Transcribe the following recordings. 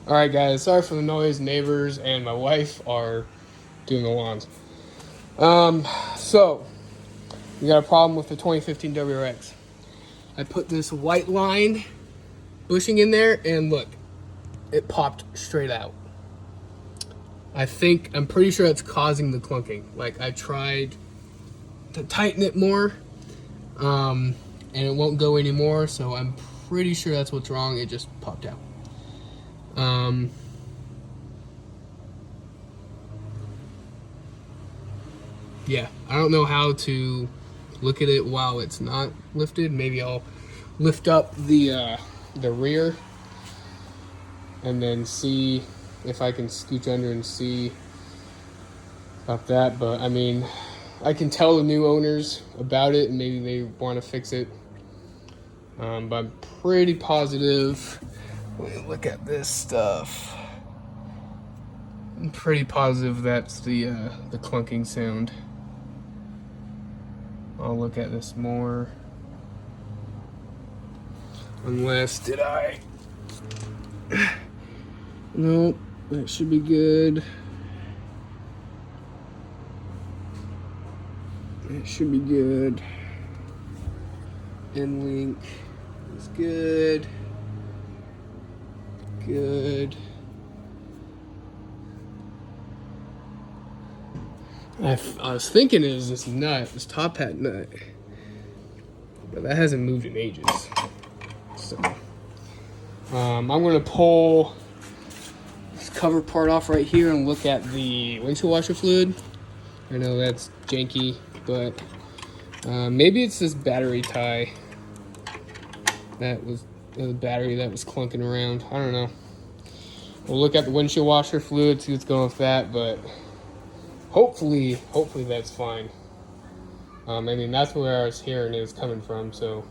Alright guys, sorry for the noise. Neighbors and my wife are doing the lawns. So we got a problem with the 2015 WRX. I put this white line bushing in there and look, it popped straight out. I'm pretty sure it's causing the clunking. Like, I tried to tighten it more, and it won't go anymore, so I'm pretty sure that's what's wrong. It just popped out. Yeah, I don't know how to look at it while it's not lifted. Maybe I'll lift up the rear and then see if I can scooch under and see about that. But I mean, I can tell the new owners about it and maybe they want to fix it. But I'm pretty positive. Let me look at this stuff. I'm pretty positive that's the clunking sound. I'll look at this more. Unless, did I? Nope, that should be good. It should be good. N-link is good. Good. I was thinking it was this nut, this top hat nut, but that hasn't moved in ages. So, I'm gonna pull this cover part off right here and look at the windshield washer fluid. I know that's janky, but maybe it's this battery tie that was the battery that was clunking around. I don't know. We'll look at the windshield washer fluid, see what's going with that, but hopefully that's fine. I mean, that's where I was hearing it was coming from, so.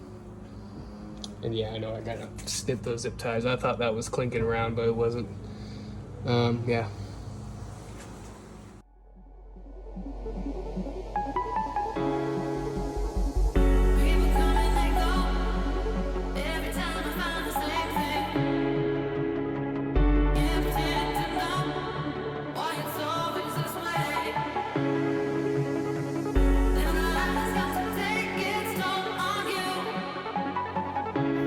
And yeah, I know I gotta snip those zip ties. I thought that was clinking around, but it wasn't. Yeah.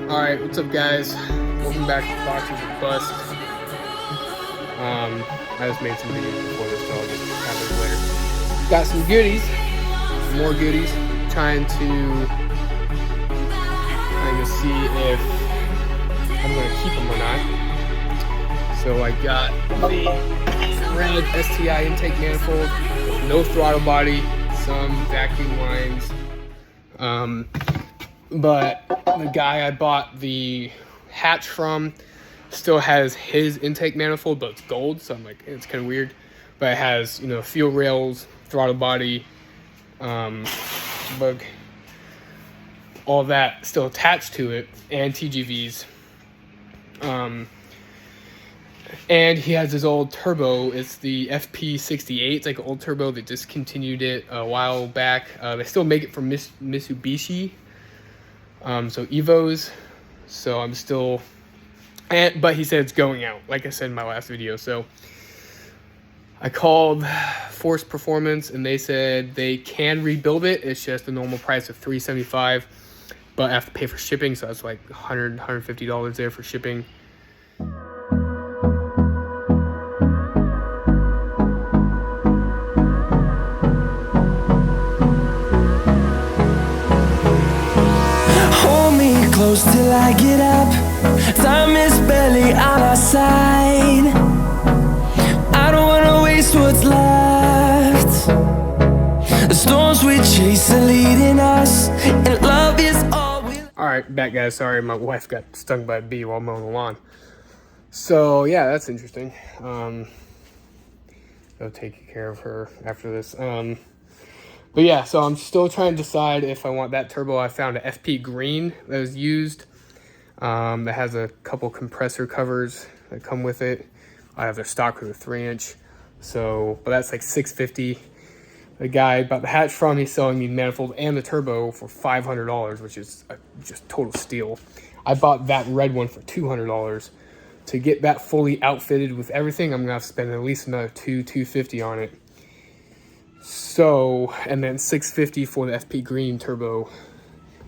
Alright, what's up guys? Welcome back to Boxes of Bust. I just made some videos before this, so I'll just have it later. Got some goodies, more goodies. Trying to see if I'm going to keep them or not. So I got the red STI intake manifold, no throttle body, some vacuum lines. But the guy I bought the hatch from still has his intake manifold, but it's gold, so I'm like, it's kind of weird. But it has, you know, fuel rails, throttle body, bug, all that still attached to it, and TGVs. And he has his old turbo. It's the FP68. It's like an old turbo. They discontinued it a while back. They still make it for Mitsubishi. So Evos, so I'm still, but he said it's going out, like I said in my last video. So I called Force Performance and they said they can rebuild it. It's just the normal price of $375, but I have to pay for shipping. So that's like $150 there for shipping. Close till I get up. Time is barely on our side. I don't wanna waste what's left. The storms we chase are leading us, and love is all we. Alright, back guys. Sorry, my wife got stung by a bee while mowing the lawn. So yeah, that's interesting. I'll take care of her after this. But yeah, so I'm still trying to decide if I want that turbo. I found a FP green that was used. That has a couple compressor covers that come with it. I have their stock with a 3-inch. So, but that's like $650. the guy about the hatch from, he's selling me the manifold and the turbo for $500, which is just total steal. I bought that red one for $200. To get that fully outfitted with everything, I'm gonna have to spend at least another $250 on it. So, and then $650 for the FP Green turbo,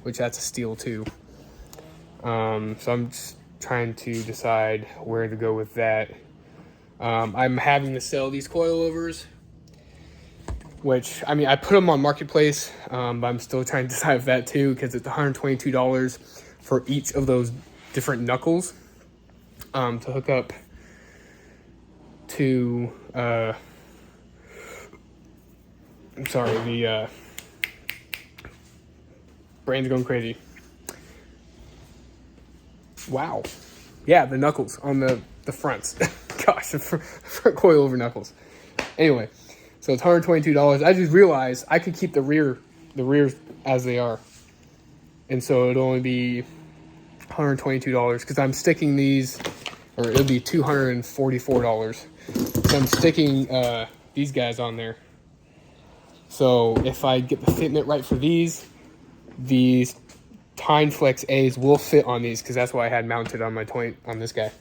which that's a steal too. So I'm just trying to decide where to go with that. I'm having to sell these coilovers, which, I mean, I put them on Marketplace, but I'm still trying to decide that too, because it's $122 for each of those different knuckles to hook up to, I'm sorry, the brain's going crazy. Wow. Yeah, the knuckles on the fronts. Gosh, the front coilover knuckles. Anyway, so it's $122. I just realized I could keep the rears as they are. And so it'll only be $122 because I'm sticking these, or it'll be $244. So I'm sticking these guys on there. So if I get the fitment right for these Tyne Flex A's will fit on these because that's what I had mounted on my on this guy.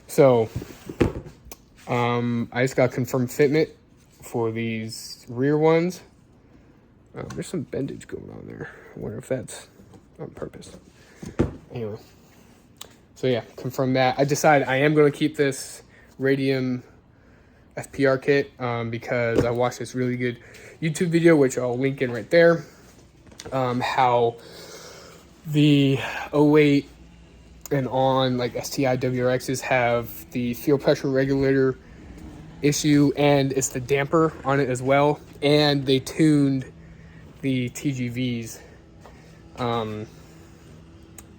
So I just got confirmed fitment for these rear ones. There's some bendage going on there. I wonder if that's on purpose. Anyway, so yeah, confirm that. I decided I am going to keep this Radium FPR kit because I watched this really good YouTube video, which I'll link in right there. How the 08 and on like STI WRXs have the fuel pressure regulator issue, and it's the damper on it as well, and they tuned the TGVs.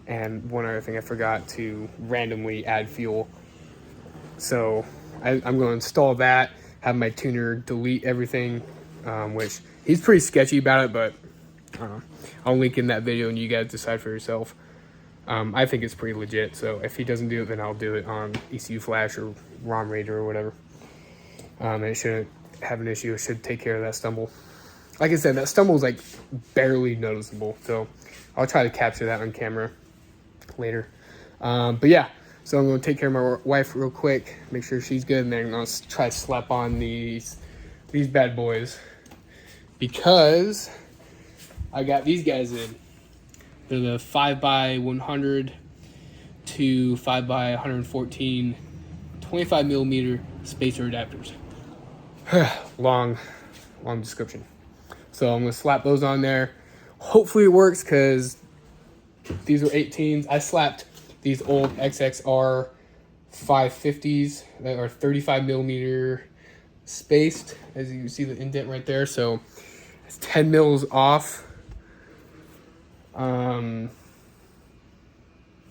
And one other thing I forgot to randomly add fuel. So I'm going to install that, have my tuner delete everything, which he's pretty sketchy about it, but I'll link in that video and you guys decide for yourself. I think it's pretty legit, so if he doesn't do it, then I'll do it on ECU Flash or ROM Raider or whatever. And it shouldn't have an issue. It should take care of that stumble. Like I said, that stumble is like barely noticeable, so I'll try to capture that on camera later. But yeah, so I'm going to take care of my wife real quick, make sure she's good, and then I'll try to slap on these bad boys because I got these guys in. They're the 5x100 to 5x114 25 millimeter spacer adapters. long description. So I'm gonna slap those on there. Hopefully it works because these are 18s. I slapped these old XXR 550s that are 35 millimeter spaced, as you can see the indent right there. So it's 10 mils off.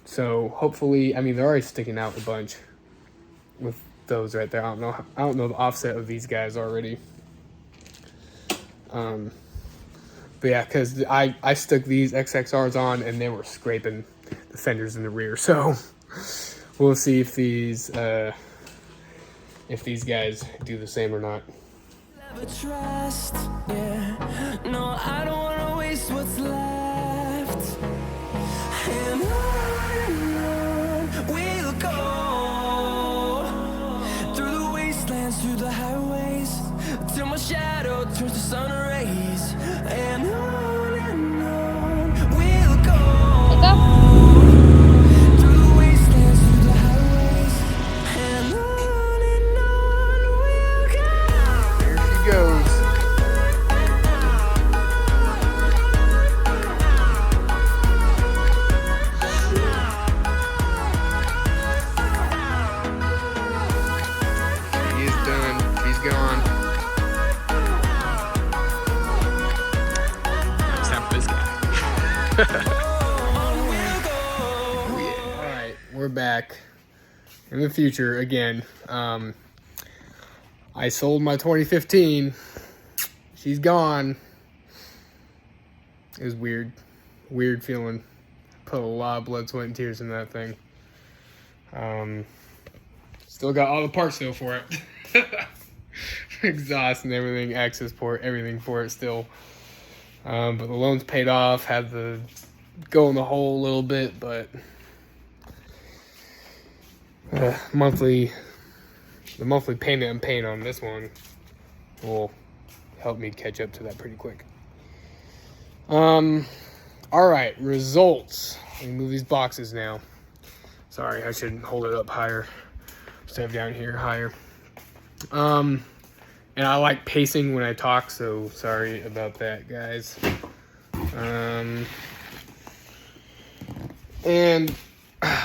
So hopefully, I mean, they're already sticking out a bunch with those right there. I don't know the offset of these guys already. But yeah, because I stuck these XXRs on and they were scraping the fenders in the rear. So we'll see if these guys do the same or not. Never trust, yeah. No, I don't wanna waste what's left. And on we'll go through the wastelands, through the highways, till my shadow turns to sun rays. And on we'll go through the wastelands, through the highways, and on we'll go. There she goes. She is done. She's gone. It's time for this guy. Oh yeah. Alright, we're back. In the future again. I sold my 2015. She's gone. It was weird. Weird feeling. Put a lot of blood, sweat, and tears in that thing. Still got all the parts though for it. exhaust and everything, access port, everything for it still. But the loan's paid off, had to go in the hole a little bit, but the monthly payment I'm paying on this one will help me catch up to that pretty quick. All right, results. Let me move these boxes now. Sorry, I should hold it up higher. Just have down here higher. And I like pacing when I talk, so sorry about that, guys. And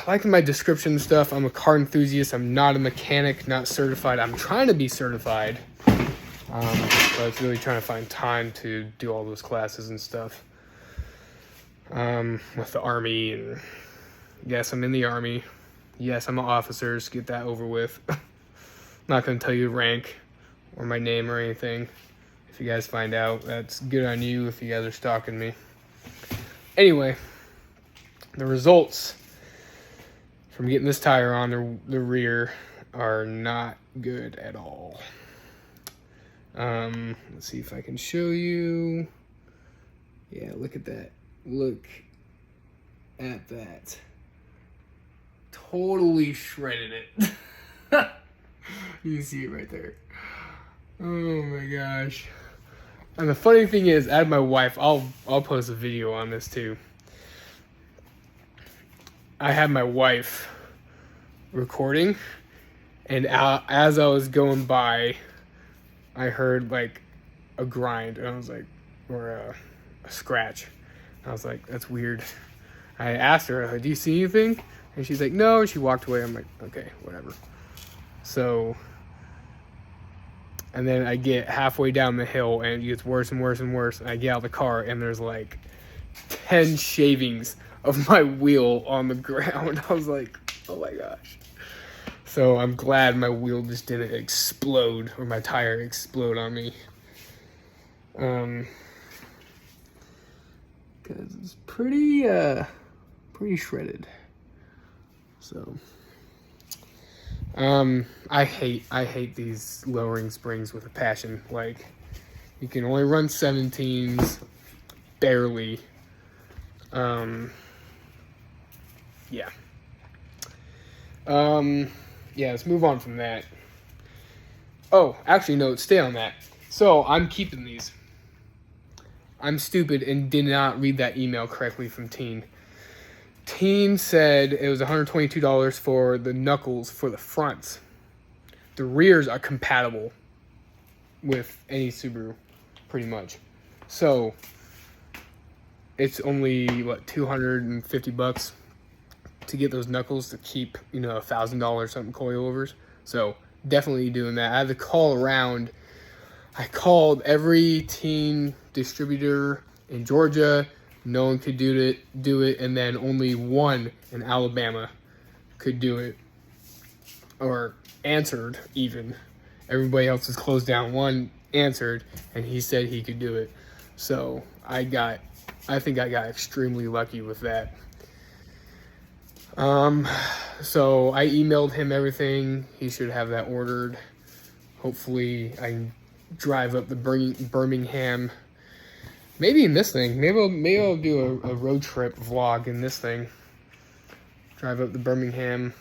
like in my description stuff, I'm a car enthusiast. I'm not a mechanic, not certified. I'm trying to be certified, but I was really trying to find time to do all those classes and stuff. With the Army, and yes, I'm in the Army. Yes, I'm an officer. Just get that over with. Not going to tell you rank or my name or anything. If you guys find out, that's good on you if you guys are stalking me. Anyway, the results from getting this tire on the rear are not good at all. Let's see if I can show you. Yeah, look at that. Look at that. Totally shredded it. You can see it right there. Oh my gosh. And the funny thing is, I had my wife, I'll post a video on this too. I had my wife recording, and as I was going by, I heard like a grind, and I was like, or a scratch. I was like, that's weird. I asked her, like, do you see anything? And she's like, no. And she walked away. I'm like, okay, whatever. So, and then I get halfway down the hill, and it gets worse and worse and worse. And I get out of the car, and there's like 10 shavings of my wheel on the ground. I was like, oh my gosh. So I'm glad my wheel just didn't explode, or my tire explode on me. Because it's pretty shredded. So, I hate these lowering springs with a passion. Like, you can only run 17s, barely. Yeah. Yeah, let's move on from that. Oh, actually, no, stay on that. So, I'm keeping these. I'm stupid and did not read that email correctly from Teen. Teen said it was $122 for the knuckles for the fronts. The rears are compatible with any Subaru, pretty much. So, it's only, what, $250 to get those knuckles to keep, $1,000 something coilovers. So, definitely doing that. I had to call around. I called every Teen distributor in Georgia. No one could do it, and then only one in Alabama could do it, or answered even. Everybody else is closed down. One answered, and he said he could do it. So I think I got extremely lucky with that. So I emailed him everything. He should have that ordered. Hopefully I can drive up the Birmingham. Maybe in this thing. Maybe I'll do a road trip vlog in this thing. Drive up to Birmingham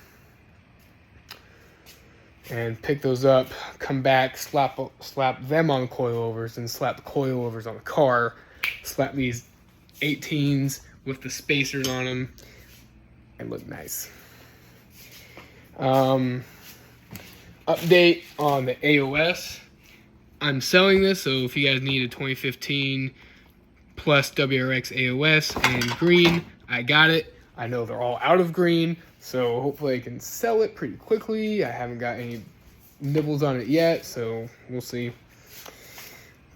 and pick those up. Come back, slap them on coilovers, and slap the coilovers on the car. Slap these 18s with the spacers on them, and look nice. Update on the AOS. I'm selling this, so if you guys need a 2015 plus WRX AOS in green, I got it. I know they're all out of green, so hopefully I can sell it pretty quickly. I haven't got any nibbles on it yet, so we'll see.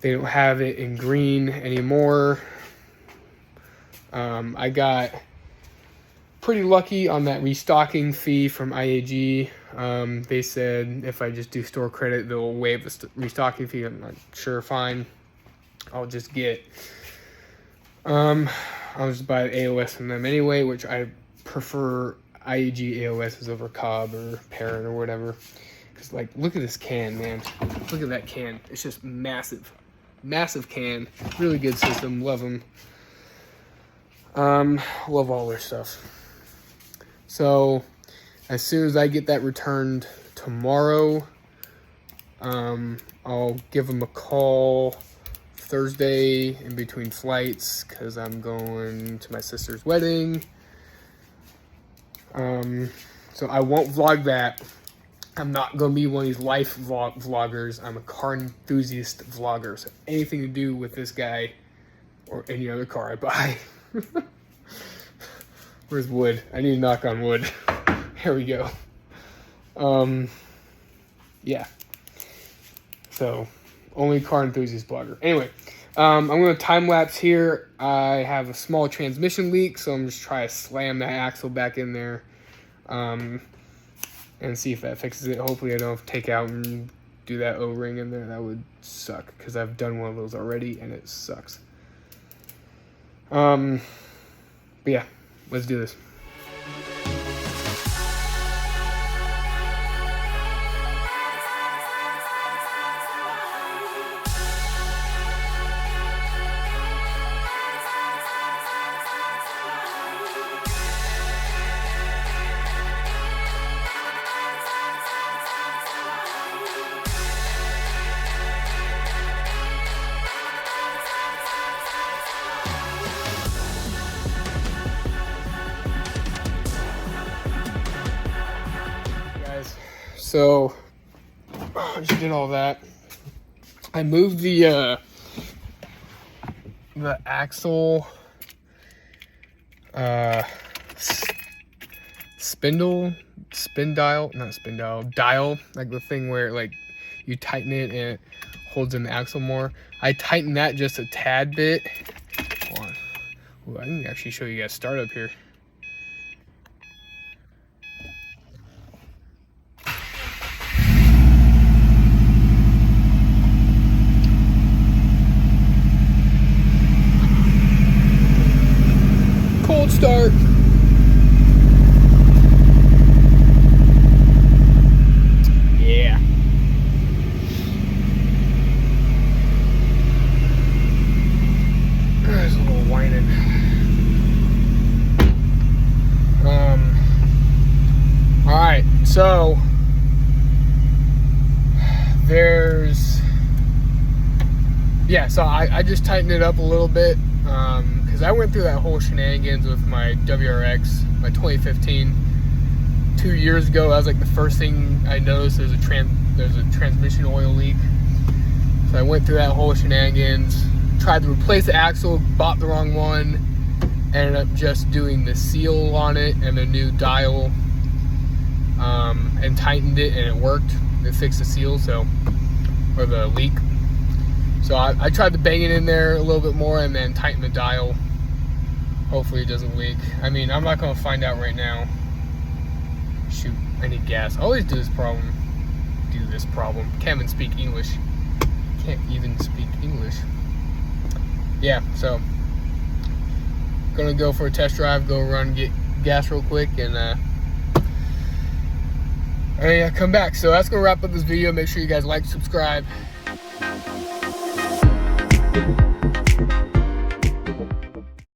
They don't have it in green anymore. I got pretty lucky on that restocking fee from IAG. They said if I just do store credit, they'll waive the restocking fee. I'm not sure, fine. I'll just I'll just buy the AOS from them anyway, which I prefer IAG AOSs over Cobb or Parent or whatever. Cause like, look at this can, man. Look at that can. It's just massive, massive can. Really good system. Love them. Love all their stuff. So as soon as I get that returned tomorrow, I'll give them a call Thursday in between flights because I'm going to my sister's wedding. So I won't vlog that. I'm not going to be one of these life vloggers. I'm a car enthusiast vlogger. So anything to do with this guy or any other car I buy. Where's wood? I need to knock on wood. Here we go. Yeah. So only car enthusiast blogger. Anyway, I'm going to time lapse here. I have a small transmission leak, so I'm just trying to slam that axle back in there. And see if that fixes it. Hopefully I don't have to take out and do that O-ring in there. That would suck because I've done one of those already and it sucks. But yeah, let's do this. So, just did all that. I moved the axle dial, like the thing where like you tighten it and it holds in the axle more. I tightened that just a tad bit. Hold on. Ooh, I can actually show you guys startup here. Start. Yeah. There's a little whining. All right. So so I just tightened it up a little bit. Because I went through that whole shenanigans with my WRX, my 2015, 2 years ago. That was like the first thing I noticed. There's a transmission oil leak. So I went through that whole shenanigans, tried to replace the axle, bought the wrong one, ended up just doing the seal on it and the new dial, and tightened it, and it worked. It fixed the seal, or the leak. So I tried to bang it in there a little bit more and then tighten the dial. Hopefully it doesn't leak. I mean, I'm not going to find out right now. Shoot, I need gas. I always do this problem. Can't even speak English. Yeah, so gonna go for a test drive, go run, get gas real quick, and come back. So that's gonna wrap up this video. Make sure you guys like, subscribe.